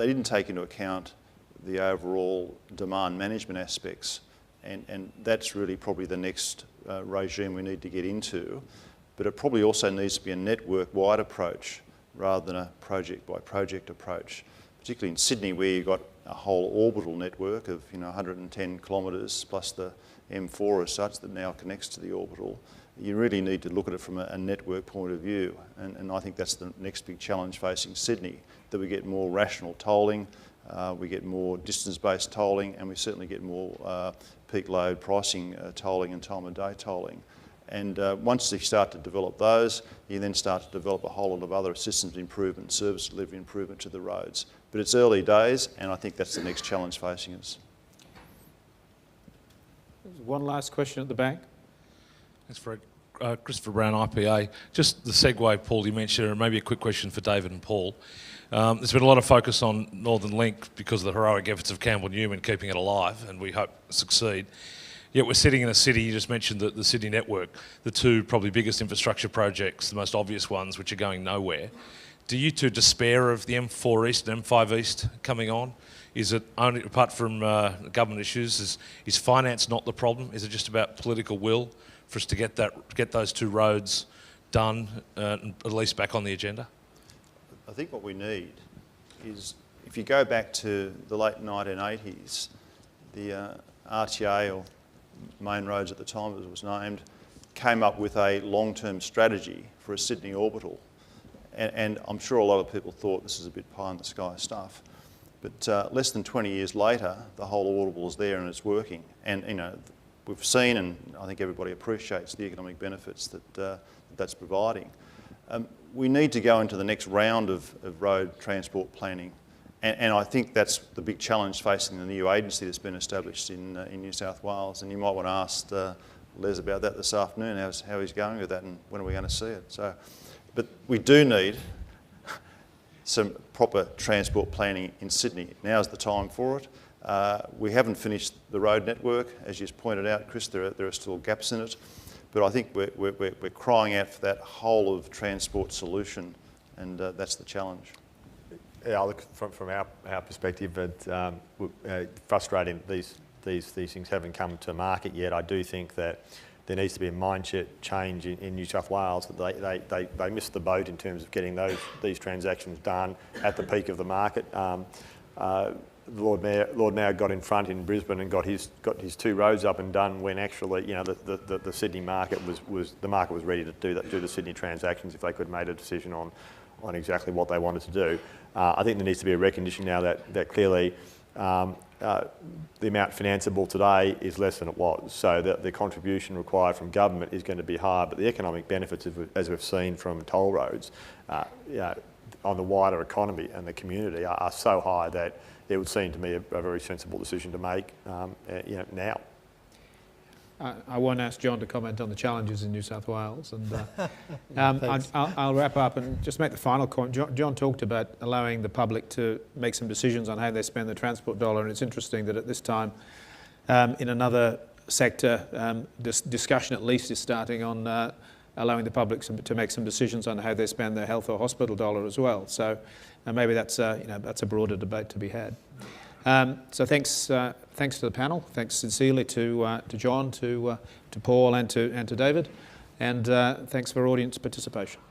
they didn't take into account the overall demand management aspects, and that's really probably the next regime we need to get into. But it probably also needs to be a network-wide approach rather than a project-by-project approach, particularly in Sydney, where you've got a whole orbital network of 110 kilometres plus the M4 as such that now connects to the orbital. You really need to look at it from a network point of view, and I think that's the next big challenge facing Sydney, that we get more rational tolling, we get more distance-based tolling, and we certainly get more peak load pricing tolling and time of day tolling. And once you start to develop those, you then start to develop a whole lot of other systems improvement, service delivery improvement to the roads. But it's early days, and I think that's the next challenge facing us. One last question at the back. Thanks, Fred. Christopher Brown, IPA. Just the segue, Paul, you mentioned, and maybe a quick question for David and Paul. There's been a lot of focus on Northern Link because of the heroic efforts of Campbell Newman keeping it alive, and we hope succeed. Yet we're sitting in a city, you just mentioned the Sydney network, the two probably biggest infrastructure projects, the most obvious ones, which are going nowhere. Do you two despair of the M4 East and M5 East coming on? Is it only, apart from government issues, is finance not the problem? Is it just about political will for us to get those two roads done, at least back on the agenda? I think what we need is, if you go back to the late 1980s, the RTA, or Main Roads at the time as it was named, came up with a long-term strategy for a Sydney orbital. And I'm sure a lot of people thought this is a bit pie-in-the-sky stuff. But less than 20 years later, the whole orbital is there and it's working. And we've seen, and I think everybody appreciates the economic benefits that that's providing. We need to go into the next round of road transport planning. And I think that's the big challenge facing the new agency that's been established in New South Wales. And you might want to ask Les about that this afternoon, how he's going with that and when are we going to see it. So, but we do need some proper transport planning in Sydney. Now's the time for it. We haven't finished the road network. As you pointed out, Chris, there are still gaps in it. But I think we're crying out for that whole of transport solution, and that's the challenge. Yeah, look, from our perspective, it's frustrating these things haven't come to market yet. I do think that there needs to be a mindset change in New South Wales, that they missed the boat in terms of getting these transactions done at the peak of the market. Lord Mayor got in front in Brisbane and got his two roads up and done when actually the Sydney market was ready to do the Sydney transactions if they could have made a decision on exactly what they wanted to do. I think there needs to be a recognition now that clearly the amount financeable today is less than it was, so that the contribution required from government is going to be higher, but the economic benefits, as we've seen from toll roads, on the wider economy and the community are so high that it would seem to me a very sensible decision to make now. I won't ask John to comment on the challenges in New South Wales, and I'll wrap up and just make the final comment. John talked about allowing the public to make some decisions on how they spend the transport dollar, and it's interesting that at this time, in another sector, this discussion at least is starting on allowing the public to make some decisions on how they spend their health or hospital dollar as well. So maybe that's a broader debate to be had. So thanks to the panel. Thanks sincerely to John, to Paul, and to David, and thanks for audience participation.